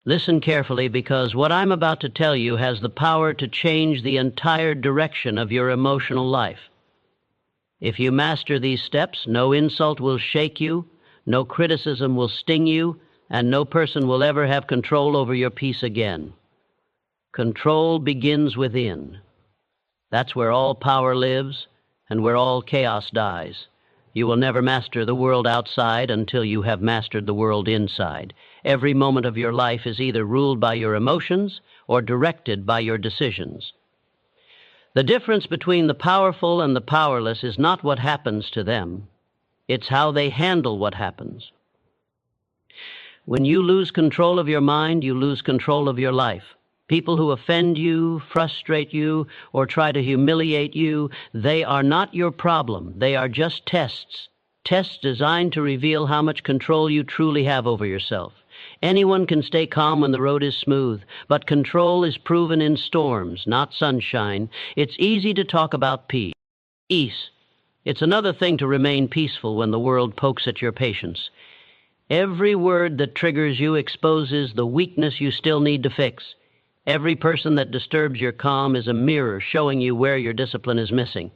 Listen carefully, because what I'm about to tell you has the power to change the entire direction of your emotional life. If you master these steps, no insult will shake you, no criticism will sting you, and no person will ever have control over your peace again. Control begins within. That's where all power lives and where all chaos dies. You will never master the world outside until you have mastered the world inside. Every moment of your life is either ruled by your emotions or directed by your decisions. The difference between the powerful and the powerless is not what happens to them. It's how they handle what happens. When you lose control of your mind, you lose control of your life. People who offend you, frustrate you, or try to humiliate you, they are not your problem. They are just tests. Tests designed to reveal how much control you truly have over yourself. Anyone can stay calm when the road is smooth, but control is proven in storms, not sunshine. It's easy to talk about peace. It's another thing to remain peaceful when the world pokes at your patience. Every word that triggers you exposes the weakness you still need to fix. Every person that disturbs your calm is a mirror showing you where your discipline is missing.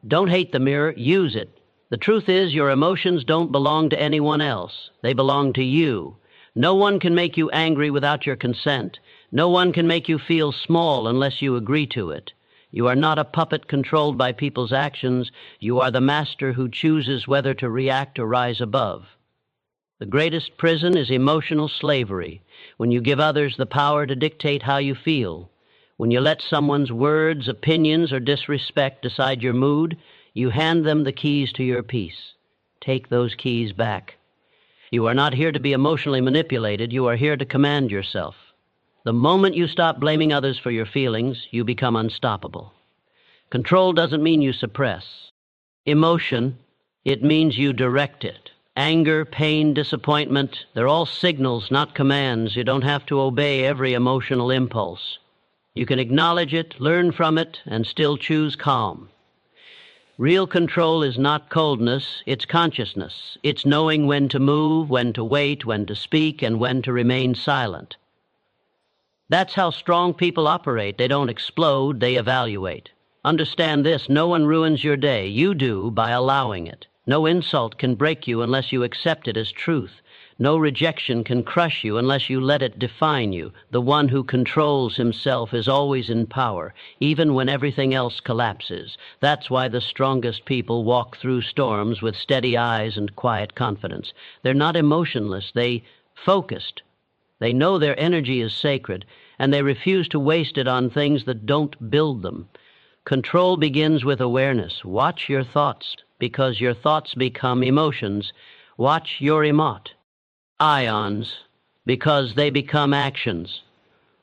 Don't hate the mirror, use it. The truth is, your emotions don't belong to anyone else. They belong to you. No one can make you angry without your consent. No one can make you feel small unless you agree to it. You are not a puppet controlled by people's actions. You are the master who chooses whether to react or rise above. The greatest prison is emotional slavery, when you give others the power to dictate how you feel. When you let someone's words, opinions, or disrespect decide your mood, you hand them the keys to your peace. Take those keys back. You are not here to be emotionally manipulated. You are here to command yourself. The moment you stop blaming others for your feelings, you become unstoppable. Control doesn't mean you suppress emotion. It means you direct it. Anger, pain, disappointment, they're all signals, not commands. You don't have to obey every emotional impulse. You can acknowledge it, learn from it, and still choose calm. Real control is not coldness, it's consciousness. It's knowing when to move, when to wait, when to speak, and when to remain silent. That's how strong people operate. They don't explode, they evaluate. Understand this, no one ruins your day. You do by allowing it. No insult can break you unless you accept it as truth. No rejection can crush you unless you let it define you. The one who controls himself is always in power, even when everything else collapses. That's why the strongest people walk through storms with steady eyes and quiet confidence. They're not emotionless, they're focused. They know their energy is sacred, and they refuse to waste it on things that don't build them. Control begins with awareness. Watch your thoughts, because your thoughts become emotions. Watch your ions, because they become actions.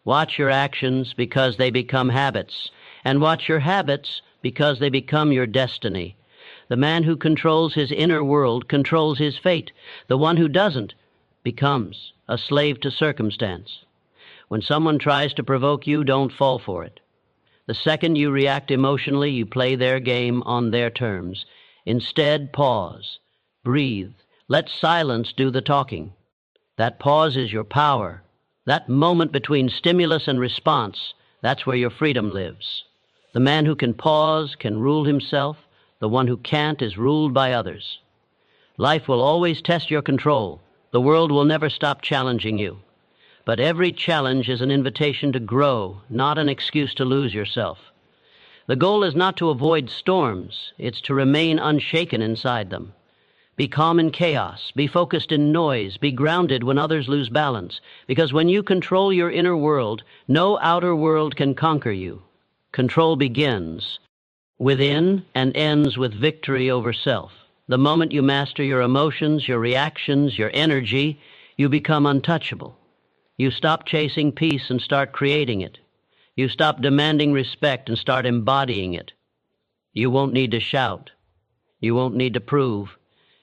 Watch your actions, because they become habits. And watch your habits, because they become your destiny. The man who controls his inner world controls his fate. The one who doesn't becomes a slave to circumstance. When someone tries to provoke you, don't fall for it. The second you react emotionally, you play their game on their terms. Instead, pause, breathe, let silence do the talking. That pause is your power. That moment between stimulus and response, that's where your freedom lives. The man who can pause can rule himself. The one who can't is ruled by others. Life will always test your control. The world will never stop challenging you. But every challenge is an invitation to grow, not an excuse to lose yourself. The goal is not to avoid storms, it's to remain unshaken inside them. Be calm in chaos, be focused in noise, be grounded when others lose balance, because when you control your inner world, no outer world can conquer you. Control begins within and ends with victory over self. The moment you master your emotions, your reactions, your energy, you become untouchable. You stop chasing peace and start creating it. You stop demanding respect and start embodying it. You won't need to shout. You won't need to prove.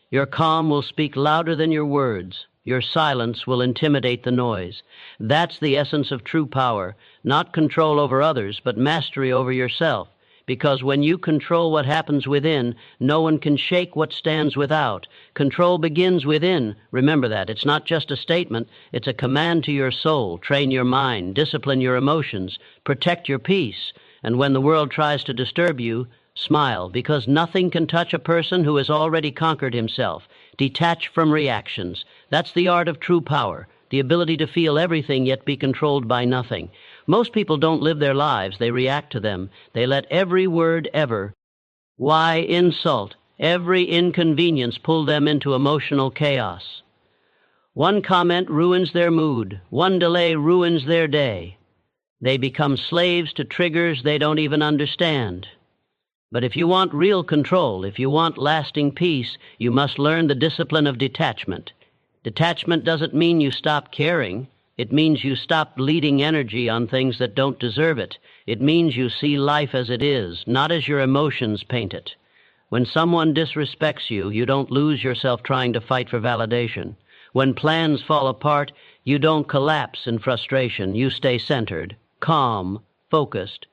Your calm will speak louder than your words. Your silence will intimidate the noise. That's the essence of true power, not control over others, but mastery over yourself. because when you control what happens within, no one can shake what stands without. Control begins within. Remember that. It's not just a statement. It's a command to your soul. Train your mind, discipline your emotions, protect your peace. And when the world tries to disturb you, smile, because nothing can touch a person who has already conquered himself. Detach from reactions. That's the art of true power, the ability to feel everything yet be controlled by nothing. Most people don't live their lives, they react to them. They let every word ever, why insult, every inconvenience pull them into emotional chaos. One comment ruins their mood. One delay ruins their day. They become slaves to triggers they don't even understand. But if you want real control, if you want lasting peace, you must learn the discipline of detachment. Detachment doesn't mean you stop caring. It means you stop bleeding energy on things that don't deserve it. It means you see life as it is, not as your emotions paint it. When someone disrespects you, you don't lose yourself trying to fight for validation. When plans fall apart, you don't collapse in frustration. You stay centered, calm, focused,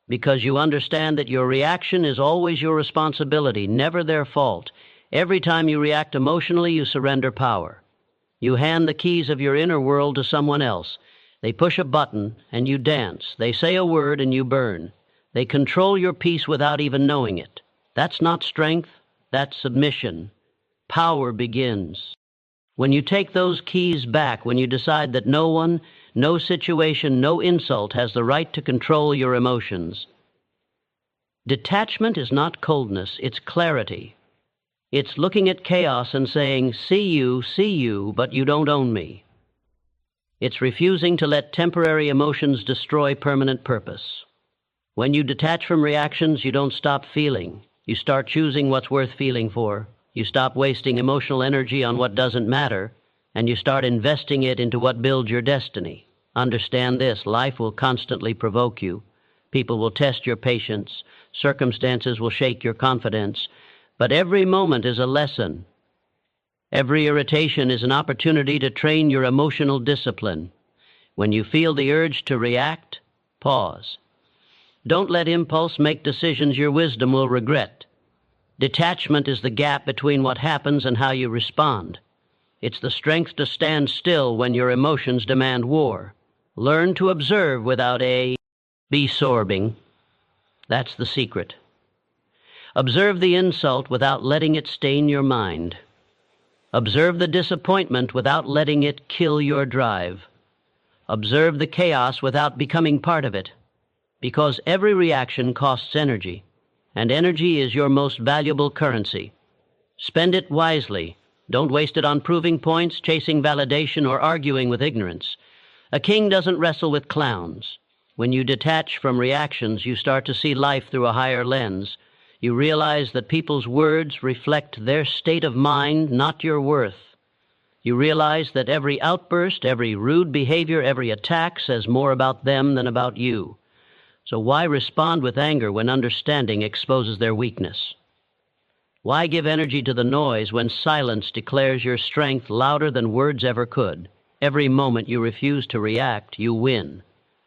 because you understand that your reaction is always your responsibility, never their fault. Every time you react emotionally, you surrender power. You hand the keys of your inner world to someone else. They push a button and you dance. They say a word and you burn. They control your peace without even knowing it. That's not strength, that's submission. Power begins. When you take those keys back, when you decide that no one, no situation, no insult has the right to control your emotions. Detachment is not coldness, it's clarity. It's looking at chaos and saying, see you, but you don't own me. It's refusing to let temporary emotions destroy permanent purpose. When you detach from reactions, you don't stop feeling. You start choosing what's worth feeling for. You stop wasting emotional energy on what doesn't matter, and you start investing it into what builds your destiny. Understand this, life will constantly provoke you. People will test your patience. Circumstances will shake your confidence. But every moment is a lesson. Every irritation is an opportunity to train your emotional discipline. When you feel the urge to react, pause. Don't let impulse make decisions your wisdom will regret. Detachment is the gap between what happens and how you respond. It's the strength to stand still when your emotions demand war. Learn to observe without absorbing. That's the secret. Observe the insult without letting it stain your mind. Observe the disappointment without letting it kill your drive. Observe the chaos without becoming part of it, because every reaction costs energy, and energy is your most valuable currency. Spend it wisely. Don't waste it on proving points, chasing validation, or arguing with ignorance. A king doesn't wrestle with clowns. When you detach from reactions, you start to see life through a higher lens. You realize that people's words reflect their state of mind, not your worth. You realize that every outburst, every rude behavior, every attack says more about them than about you. So why respond with anger when understanding exposes their weakness? Why give energy to the noise when silence declares your strength louder than words ever could? Every moment you refuse to react, you win,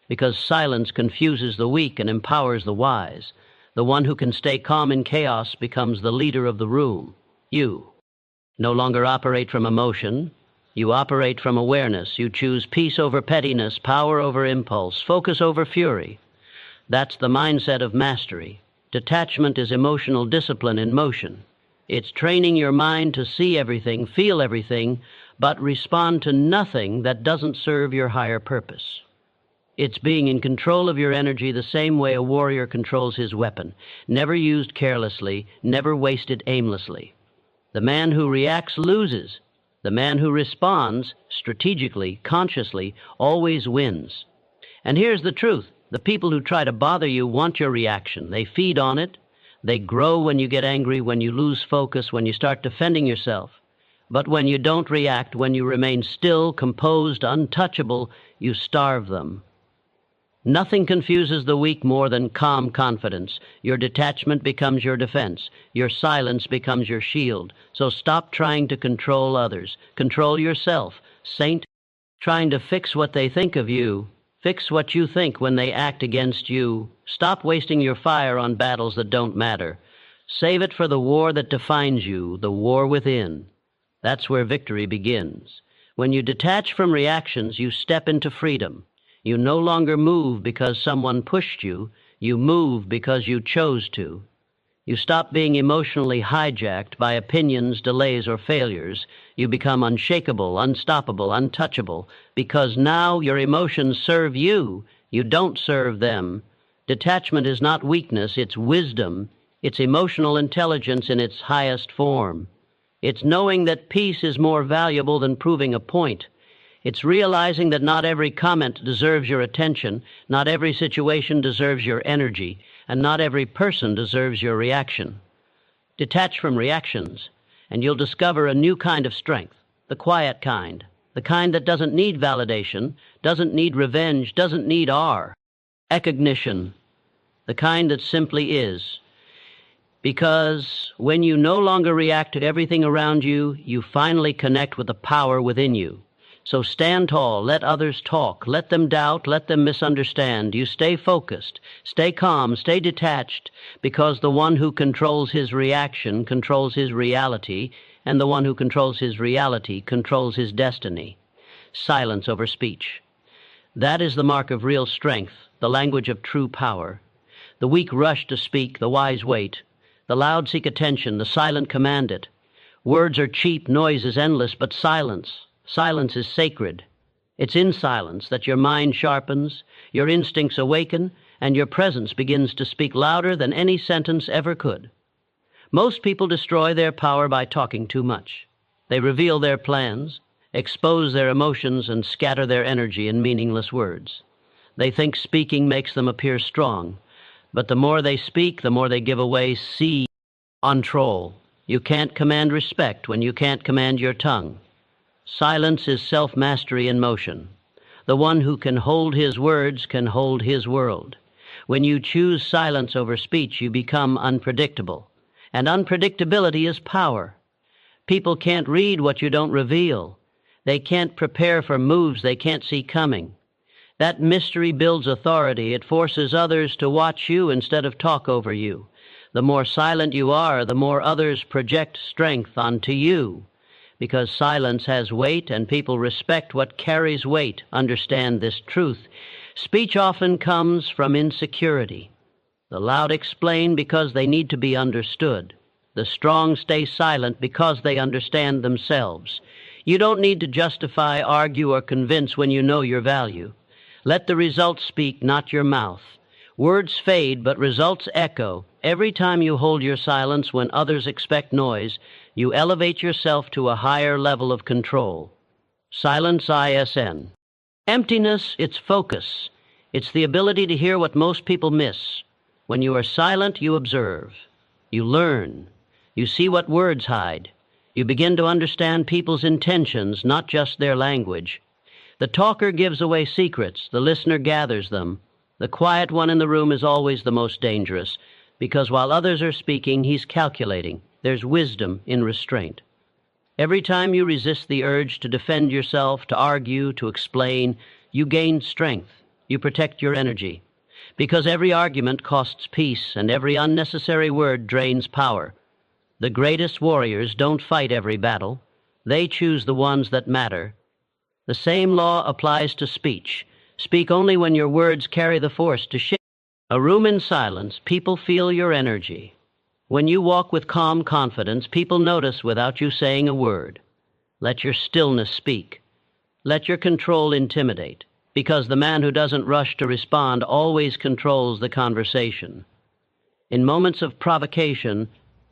because silence confuses the weak and empowers the wise. The one who can stay calm in chaos becomes the leader of the room. You no longer operate from emotion. You operate from awareness. You choose peace over pettiness, power over impulse, focus over fury. That's the mindset of mastery. Detachment is emotional discipline in motion. It's training your mind to see everything, feel everything, but respond to nothing that doesn't serve your higher purpose. It's being in control of your energy the same way a warrior controls his weapon, never used carelessly, never wasted aimlessly. The man who reacts loses. The man who responds strategically, consciously, always wins. And here's the truth. The people who try to bother you want your reaction. They feed on it. They grow when you get angry, when you lose focus, when you start defending yourself. But when you don't react, when you remain still, composed, untouchable, you starve them. Nothing confuses the weak more than calm confidence. Your detachment becomes your defense. Your silence becomes your shield. So stop trying to control others. Control yourself. Saint, trying to fix what they think of you. Fix what you think when they act against you. Stop wasting your fire on battles that don't matter. Save it for the war that defines you, the war within. That's where victory begins. When you detach from reactions, you step into freedom. You no longer move because someone pushed you. You move because you chose to. You stop being emotionally hijacked by opinions, delays, or failures. You become unshakable, unstoppable, untouchable, because now your emotions serve you. You don't serve them. Detachment is not weakness, it's wisdom. It's emotional intelligence in its highest form. It's knowing that peace is more valuable than proving a point. It's realizing that not every comment deserves your attention, not every situation deserves your energy, and not every person deserves your reaction. Detach from reactions, and you'll discover a new kind of strength, the quiet kind, the kind that doesn't need validation, doesn't need revenge, doesn't need recognition, the kind that simply is. Because when you no longer react to everything around you, you finally connect with the power within you. So stand tall, let others talk, let them doubt, let them misunderstand. You stay focused, stay calm, stay detached, because the one who controls his reaction controls his reality, and the one who controls his reality controls his destiny. Silence over speech. That is the mark of real strength, the language of true power. The weak rush to speak, the wise wait. The loud seek attention, the silent command it. Words are cheap, noise is endless, but silence is sacred. It's in silence that your mind sharpens, your instincts awaken, and your presence begins to speak louder than any sentence ever could. Most people destroy their power by talking too much. They reveal their plans, expose their emotions, and scatter their energy in meaningless words. They think speaking makes them appear strong, but the more they speak, the more they give away control. You can't command respect when you can't command your tongue. Silence is self-mastery in motion. The one who can hold his words can hold his world. When you choose silence over speech, you become unpredictable. And unpredictability is power. People can't read what you don't reveal. They can't prepare for moves they can't see coming. That mystery builds authority. It forces others to watch you instead of talk over you. The more silent you are, the more others project strength onto you. Because silence has weight and people respect what carries weight, understand this truth. Speech often comes from insecurity. The loud explain because they need to be understood. The strong stay silent because they understand themselves. You don't need to justify, argue, or convince when you know your value. Let the results speak, not your mouth. Words fade, but results echo. Every time you hold your silence when others expect noise, you elevate yourself to a higher level of control. Silence ISN. Emptiness, it's focus. It's the ability to hear what most people miss. When you are silent, you observe. You learn. You see what words hide. You begin to understand people's intentions, not just their language. The talker gives away secrets. The listener gathers them. The quiet one in the room is always the most dangerous, because while others are speaking, he's calculating. There's wisdom in restraint. Every time you resist the urge to defend yourself, to argue, to explain, you gain strength. You protect your energy. Because every argument costs peace, and every unnecessary word drains power. The greatest warriors don't fight every battle. They choose the ones that matter. The same law applies to speech. Speak only when your words carry the force to shift. A room in silence, people feel your energy. When you walk with calm confidence, people notice without you saying a word. Let your stillness speak. Let your control intimidate, because the man who doesn't rush to respond always controls the conversation. In moments of provocation,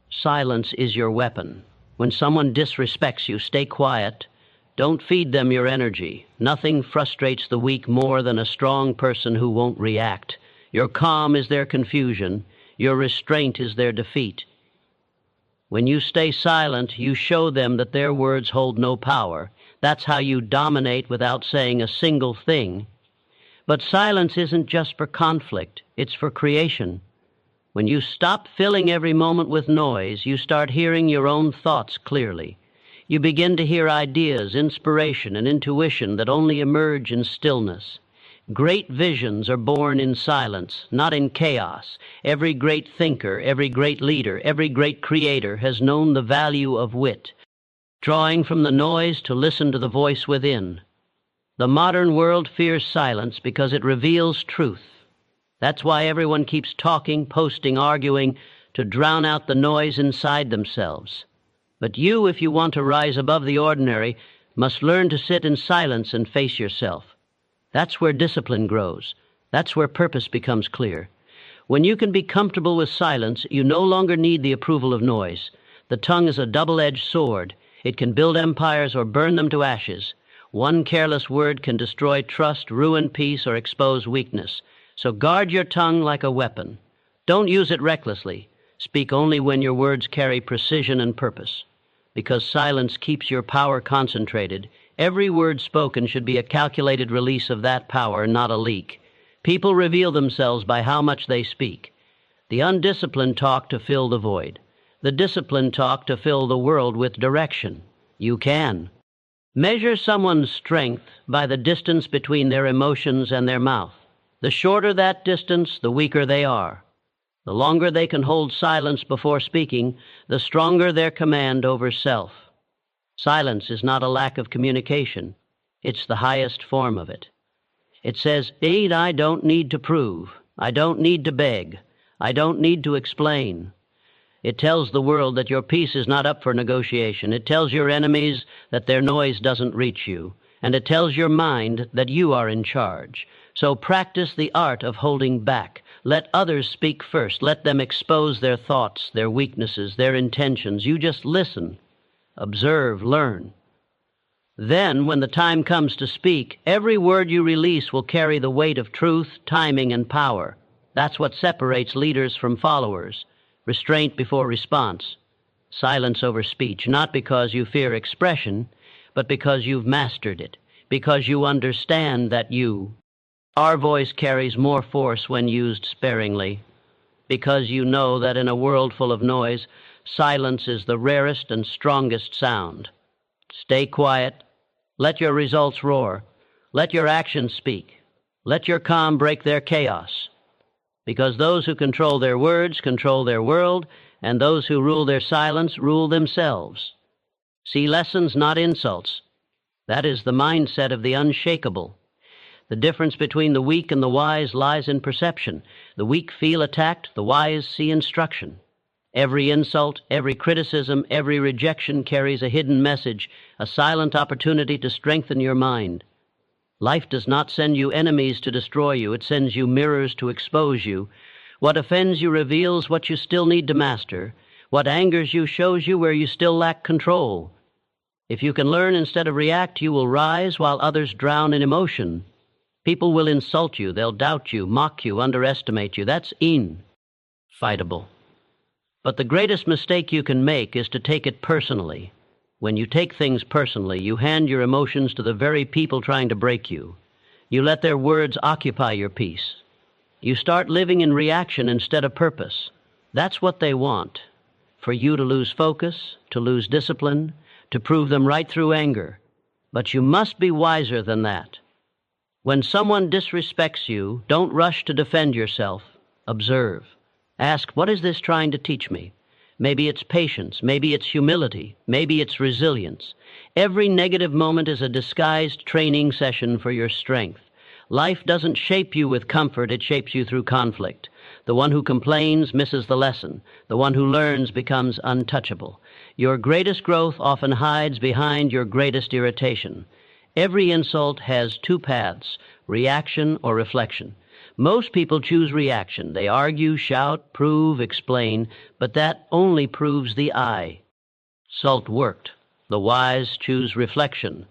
silence is your weapon. When someone disrespects you, stay quiet. Don't feed them your energy. Nothing frustrates the weak more than a strong person who won't react. Your calm is their confusion. Your restraint is their defeat. When you stay silent, you show them that their words hold no power. That's how you dominate without saying a single thing. But silence isn't just for conflict. It's for creation. When you stop filling every moment with noise, you start hearing your own thoughts clearly. You begin to hear ideas, inspiration, and intuition that only emerge in stillness. Great visions are born in silence, not in chaos. Every great thinker, every great leader, every great creator has known the value of wit, drawing from the noise to listen to the voice within. The modern world fears silence because it reveals truth. That's why everyone keeps talking, posting, arguing, to drown out the noise inside themselves. But you, if you want to rise above the ordinary, must learn to sit in silence and face yourself. That's where discipline grows. That's where purpose becomes clear. When you can be comfortable with silence, you no longer need the approval of noise. The tongue is a double-edged sword. It can build empires or burn them to ashes. One careless word can destroy trust, ruin peace, or expose weakness. So guard your tongue like a weapon. Don't use it recklessly. Speak only when your words carry precision and purpose. Because silence keeps your power concentrated, every word spoken should be a calculated release of that power, not a leak. People reveal themselves by how much they speak. The undisciplined talk to fill the void. The disciplined talk to fill the world with direction. You can. Measure someone's strength by the distance between their emotions and their mouth. The shorter that distance, the weaker they are. The longer they can hold silence before speaking, the stronger their command over self. Silence is not a lack of communication. It's the highest form of it. It says, "Indeed, I don't need to prove. I don't need to beg. I don't need to explain." It tells the world that your peace is not up for negotiation. It tells your enemies that their noise doesn't reach you. And it tells your mind that you are in charge. So practice the art of holding back. Let others speak first. Let them expose their thoughts, their weaknesses, their intentions. You just listen, observe, learn. Then, when the time comes to speak, every word you release will carry the weight of truth, timing, and power. That's what separates leaders from followers. Restraint before response. Silence over speech, not because you fear expression, but because you've mastered it, because you understand that our voice carries more force when used sparingly, because you know that in a world full of noise, silence is the rarest and strongest sound. Stay quiet. Let your results roar. Let your actions speak. Let your calm break their chaos. Because those who control their words control their world, and those who rule their silence rule themselves. See lessons, not insults. That is the mindset of the unshakable. The difference between the weak and the wise lies in perception. The weak feel attacked, the wise see instruction. Every insult, every criticism, every rejection carries a hidden message, a silent opportunity to strengthen your mind. Life does not send you enemies to destroy you. It sends you mirrors to expose you. What offends you reveals what you still need to master. What angers you shows you where you still lack control. If you can learn instead of react, you will rise while others drown in emotion. People will insult you, they'll doubt you, mock you, underestimate you. That's fightable. But the greatest mistake you can make is to take it personally. When you take things personally, you hand your emotions to the very people trying to break you. You let their words occupy your peace. You start living in reaction instead of purpose. That's what they want, for you to lose focus, to lose discipline, to prove them right through anger. But you must be wiser than that. When someone disrespects you, don't rush to defend yourself. Observe. Ask, what is this trying to teach me? Maybe it's patience, maybe it's humility, maybe it's resilience. Every negative moment is a disguised training session for your strength. Life doesn't shape you with comfort, it shapes you through conflict. The one who complains misses the lesson. The one who learns becomes untouchable. Your greatest growth often hides behind your greatest irritation. Every insult has two paths, reaction or reflection. Most people choose reaction. They argue, shout, prove, explain, but that only proves the I. Salt worked. The wise choose reflection.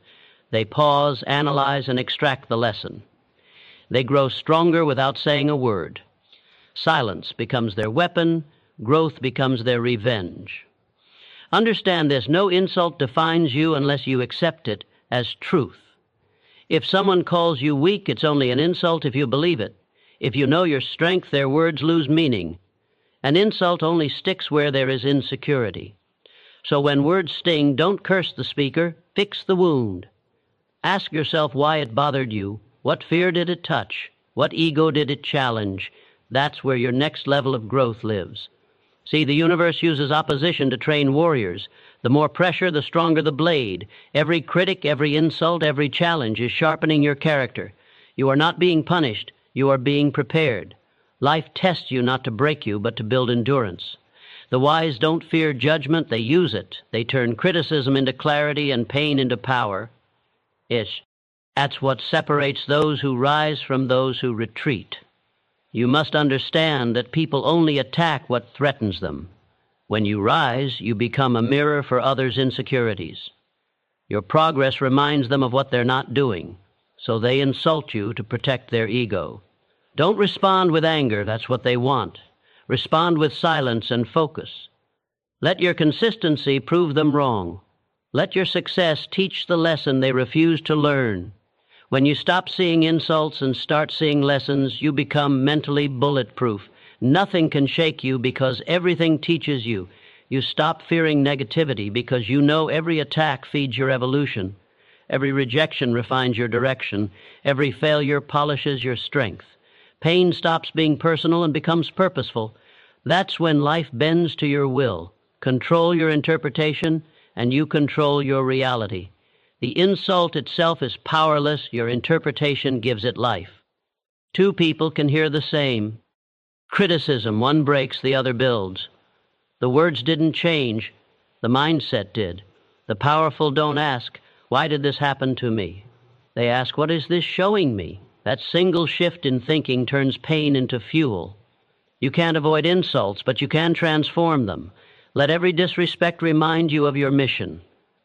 They pause, analyze, and extract the lesson. They grow stronger without saying a word. Silence becomes their weapon. Growth becomes their revenge. Understand this, no insult defines you unless you accept it as truth. If someone calls you weak, it's only an insult if you believe it. If you know your strength, their words lose meaning. An insult only sticks where there is insecurity. So when words sting, don't curse the speaker, fix the wound. Ask yourself why it bothered you. What fear did it touch? What ego did it challenge? That's where your next level of growth lives. See, the universe uses opposition to train warriors. The more pressure, the stronger the blade. Every critic, every insult, every challenge is sharpening your character. You are not being punished. You are being prepared. Life tests you not to break you, but to build endurance. The wise don't fear judgment, they use it. They turn criticism into clarity and pain into power. That's what separates those who rise from those who retreat. You must understand that people only attack what threatens them. When you rise, you become a mirror for others' insecurities. Your progress reminds them of what they're not doing, so they insult you to protect their ego. Don't respond with anger, that's what they want. Respond with silence and focus. Let your consistency prove them wrong. Let your success teach the lesson they refuse to learn. When you stop seeing insults and start seeing lessons, you become mentally bulletproof. Nothing can shake you because everything teaches you. You stop fearing negativity because you know every attack feeds your evolution. Every rejection refines your direction. Every failure polishes your strength. Pain stops being personal and becomes purposeful. That's when life bends to your will. Control your interpretation, and you control your reality. The insult itself is powerless. Your interpretation gives it life. Two people can hear the same. Criticism, one breaks, the other builds. The words didn't change. The mindset did. The powerful don't ask, why did this happen to me? They ask, what is this showing me? That single shift in thinking turns pain into fuel. You can't avoid insults, but you can transform them. Let every disrespect remind you of your mission.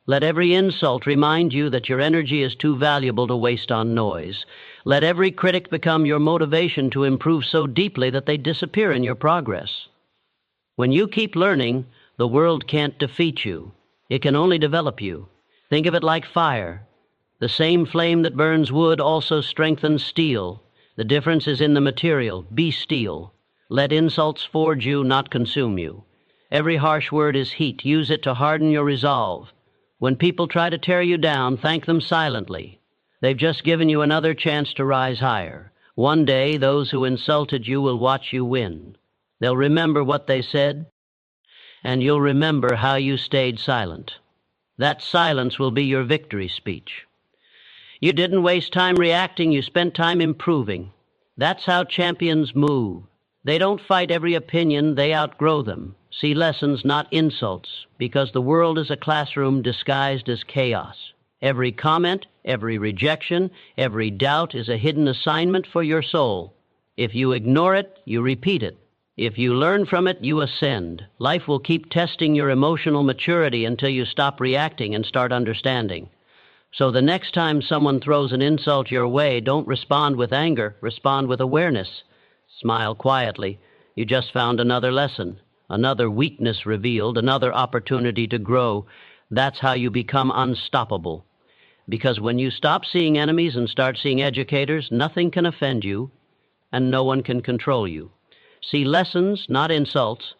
Let every insult remind you that your energy is too valuable to waste on noise. Let every critic become your motivation to improve so deeply that they disappear in your progress. When you keep learning, the world can't defeat you. It can only develop you. Think of it like fire. The same flame that burns wood also strengthens steel. The difference is in the material. Be steel. Let insults forge you, not consume you. Every harsh word is heat. Use it to harden your resolve. When people try to tear you down, thank them silently. They've just given you another chance to rise higher. One day, those who insulted you will watch you win. They'll remember what they said, and you'll remember how you stayed silent. That silence will be your victory speech. You didn't waste time reacting, you spent time improving. That's how champions move. They don't fight every opinion, they outgrow them. See lessons, not insults, because the world is a classroom disguised as chaos. Every comment, every rejection, every doubt is a hidden assignment for your soul. If you ignore it, you repeat it. If you learn from it, you ascend. Life will keep testing your emotional maturity until you stop reacting and start understanding. So the next time someone throws an insult your way, don't respond with anger, respond with awareness. Smile quietly. You just found another lesson. Another weakness revealed, another opportunity to grow. That's how you become unstoppable. Because when you stop seeing enemies and start seeing educators, nothing can offend you, and no one can control you. See lessons, not insults,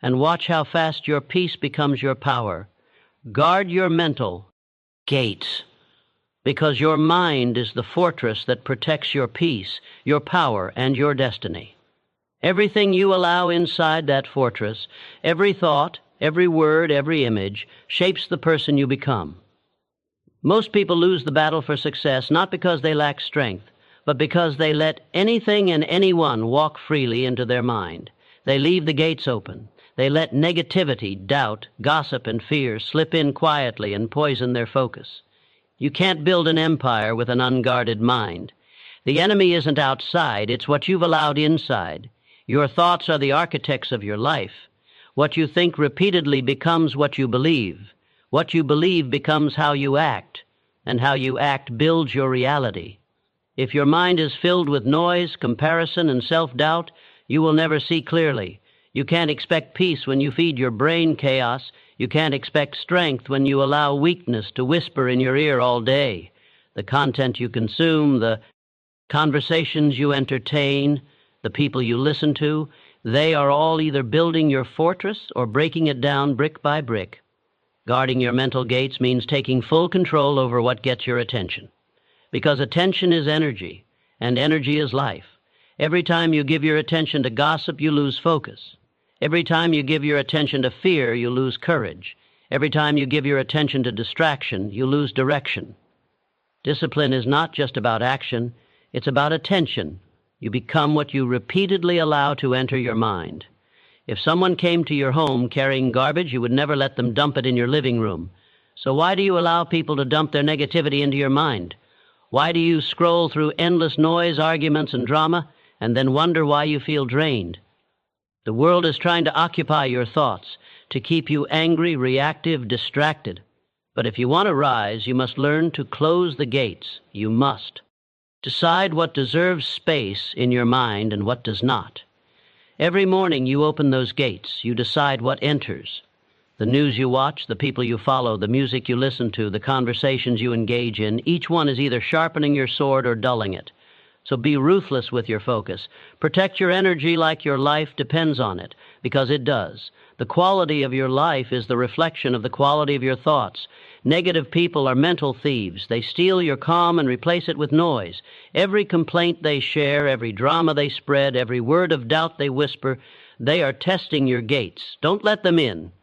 and watch how fast your peace becomes your power. Guard your mental gates, because your mind is the fortress that protects your peace, your power, and your destiny. Everything you allow inside that fortress, every thought, every word, every image, shapes the person you become. Most people lose the battle for success not because they lack strength, but because they let anything and anyone walk freely into their mind. They leave the gates open. They let negativity, doubt, gossip, and fear slip in quietly and poison their focus. You can't build an empire with an unguarded mind. The enemy isn't outside, it's what you've allowed inside. Your thoughts are the architects of your life. What you think repeatedly becomes what you believe. What you believe becomes how you act, and how you act builds your reality. If your mind is filled with noise, comparison, and self-doubt, you will never see clearly. You can't expect peace when you feed your brain chaos. You can't expect strength when you allow weakness to whisper in your ear all day. The content you consume, the conversations you entertain, the people you listen to, they are all either building your fortress or breaking it down brick by brick. Guarding your mental gates means taking full control over what gets your attention. Because attention is energy, and energy is life. Every time you give your attention to gossip, you lose focus. Every time you give your attention to fear, you lose courage. Every time you give your attention to distraction, you lose direction. Discipline is not just about action, it's about attention. You become what you repeatedly allow to enter your mind. If someone came to your home carrying garbage, you would never let them dump it in your living room. So why do you allow people to dump their negativity into your mind? Why do you scroll through endless noise, arguments, and drama, and then wonder why you feel drained? The world is trying to occupy your thoughts, to keep you angry, reactive, distracted. But if you want to rise, you must learn to close the gates. You must. Decide what deserves space in your mind and what does not. Every morning you open those gates. You decide what enters. The news you watch, the people you follow, the music you listen to, the conversations you engage in, each one is either sharpening your sword or dulling it. So be ruthless with your focus. Protect your energy like your life depends on it, because it does. The quality of your life is the reflection of the quality of your thoughts. Negative people are mental thieves. They steal your calm and replace it with noise. Every complaint they share, every drama they spread, every word of doubt they whisper, they are testing your gates. Don't let them in.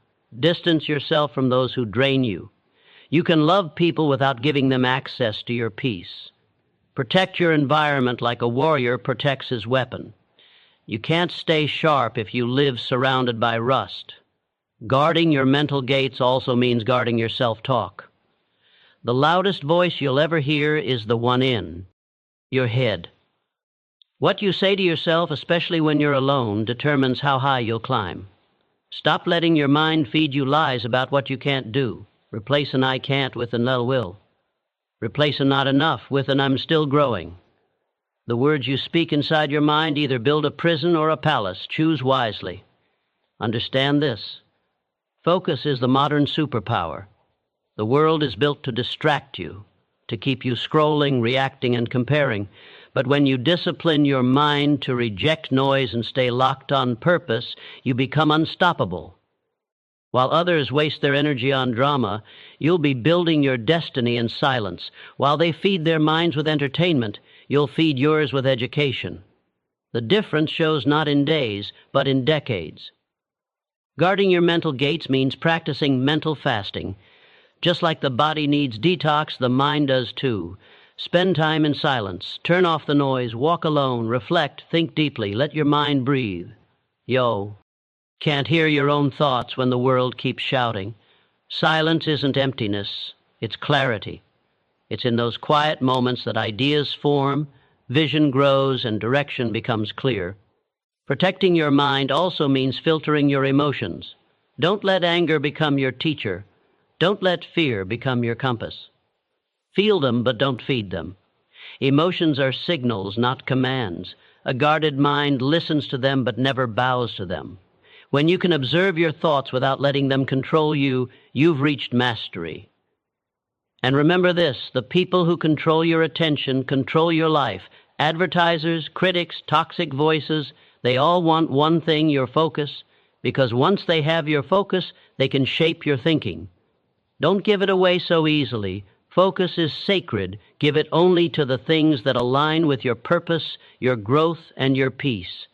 Distance yourself from those who drain you. You can love people without giving them access to your peace. Protect your environment like a warrior protects his weapon. You can't stay sharp if you live surrounded by rust. Guarding your mental gates also means guarding your self-talk. The loudest voice you'll ever hear is the one in your head. What you say to yourself, especially when you're alone, determines how high you'll climb. Stop letting your mind feed you lies about what you can't do. Replace an I can't with an I will. Replace a not enough with an I'm still growing. The words you speak inside your mind either build a prison or a palace. Choose wisely. Understand this. Focus is the modern superpower. The world is built to distract you, to keep you scrolling, reacting, and comparing. But when you discipline your mind to reject noise and stay locked on purpose, you become unstoppable. While others waste their energy on drama, you'll be building your destiny in silence. While they feed their minds with entertainment, you'll feed yours with education. The difference shows not in days, but in decades. Guarding your mental gates means practicing mental fasting. Just like the body needs detox, the mind does too. Spend time in silence. Turn off the noise. Walk alone. Reflect. Think deeply. Let your mind breathe. Can't hear your own thoughts when the world keeps shouting. Silence isn't emptiness. It's clarity. It's in those quiet moments that ideas form, vision grows, and direction becomes clear. Protecting your mind also means filtering your emotions. Don't let anger become your teacher. Don't let fear become your compass. Feel them, but don't feed them. Emotions are signals, not commands. A guarded mind listens to them, but never bows to them. When you can observe your thoughts without letting them control you, you've reached mastery. And remember this, the people who control your attention control your life. Advertisers, critics, toxic voices, they all want one thing, your focus, because once they have your focus, they can shape your thinking. Don't give it away so easily. Focus is sacred. Give it only to the things that align with your purpose, your growth, and your peace.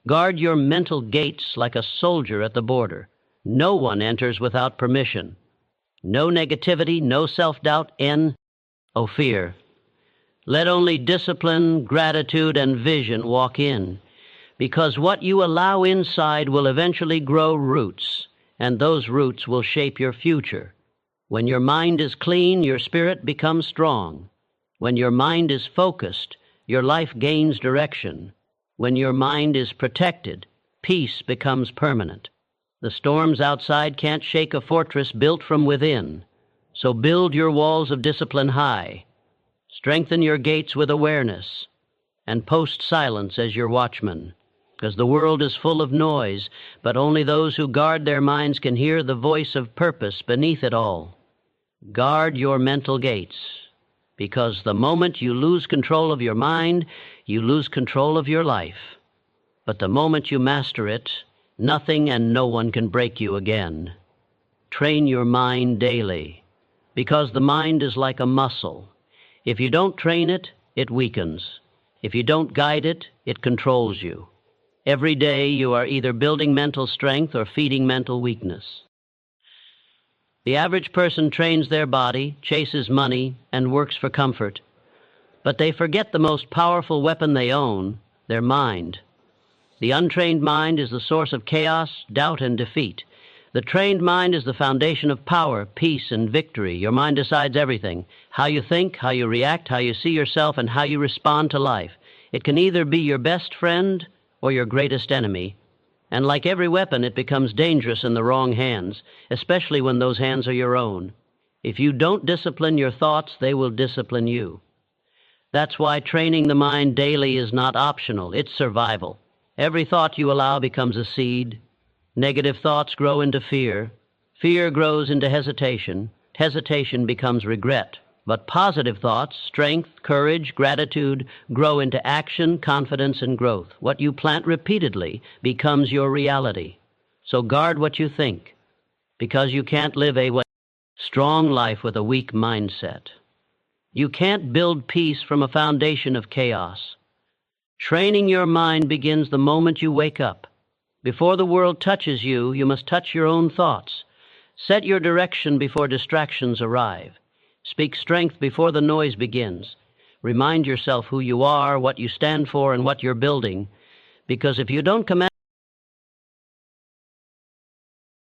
Guard your mental gates like a soldier at the border. No one enters without permission. No negativity, no self-doubt, fear. Let only discipline, gratitude, and vision walk in. Because what you allow inside will eventually grow roots, and those roots will shape your future. When your mind is clean, your spirit becomes strong. When your mind is focused, your life gains direction. When your mind is protected, peace becomes permanent. The storms outside can't shake a fortress built from within. So build your walls of discipline high. Strengthen your gates with awareness, and post silence as your watchman. Because the world is full of noise, but only those who guard their minds can hear the voice of purpose beneath it all. Guard your mental gates, because the moment you lose control of your mind, you lose control of your life. But the moment you master it, nothing and no one can break you again. Train your mind daily, because the mind is like a muscle. If you don't train it, it weakens. If you don't guide it, it controls you. Every day you are either building mental strength or feeding mental weakness. The average person trains their body, chases money, and works for comfort. But they forget the most powerful weapon they own, their mind. The untrained mind is the source of chaos, doubt, and defeat. The trained mind is the foundation of power, peace, and victory. Your mind decides everything: how you think, how you react, how you see yourself, and how you respond to life. It can either be your best friend or your greatest enemy. And like every weapon, it becomes dangerous in the wrong hands, especially when those hands are your own. If you don't discipline your thoughts, they will discipline you. That's why training the mind daily is not optional, it's survival. Every thought you allow becomes a seed. Negative thoughts grow into fear. Fear grows into hesitation. Hesitation becomes regret. But positive thoughts, strength, courage, gratitude, grow into action, confidence, and growth. What you plant repeatedly becomes your reality. So guard what you think, because you can't live a strong life with a weak mindset. You can't build peace from a foundation of chaos. Training your mind begins the moment you wake up. Before the world touches you, you must touch your own thoughts. Set your direction before distractions arrive. Speak strength before the noise begins. Remind yourself who you are, what you stand for, and what you're building. Because if you don't command